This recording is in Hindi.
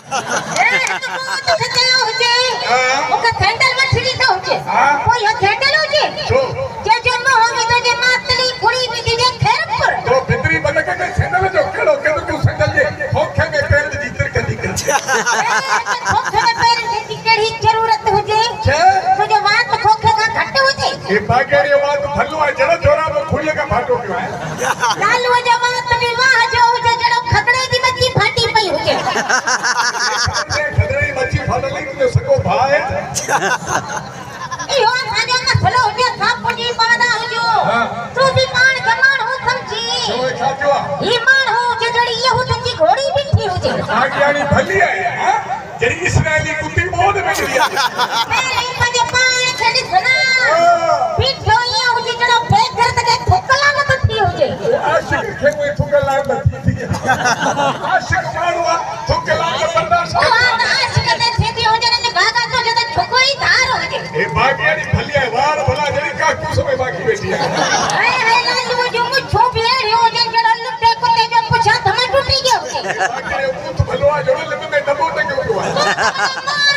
तो खतलो होजे ओका सैंडल में छिड़ी तो होजे कोई हो सैंडल होजे जे जन्म होवे तो जे मातली कुड़ी भी जे खैरपुर तो भितरी बन के सैंडल जो केड़ो के तू सैंडल जे खोखे में पैर दी जीतर के निकल खोखे में पैर दी केड़ी जरूरत होजे तो जो बात खोखे का घट होजे ये बागेड़ी बात भल्लो है जड़ा जोरा में खुले का फाटो क्यों है लालू जमात विवाह जो होजे जड़ो खतरे दी मच्छी फाटी पई होजे खदड़ी मच्छी फाटली तो सको भाई इहो साजो मसलो होजे सापुजी पादा होजो तू भी मान जमान हो समझी तो छाजो ई मान हो जे जड़ी ये हो की घोड़ी बिठी होजे आगियानी भली है हां जड़ी इसराइली कुत्ती बहुत में लिया मेरी मजे पाए छड़ी सुना बिठो ये होजे जड़ो बेघर तक ठोकला न बठी होजे आशिक के वो ठुकला बठी थी आशिक मारवा ठुकला का बर्दाश्त आशिक दे थी होजे ने भागा तो जद ठोकोई धार होजे ए बागियानी भली है वार भला जड़ी का क्यों समय बाकी बैठी है हाय लालू जो मुछो बेड़ी होजे जड़ो लुटे कुत्ते जो पुछा थमा टूटी गयो होजे बाकी वो तो भलो आ जो लग में दबो तक क्यों हुआ मार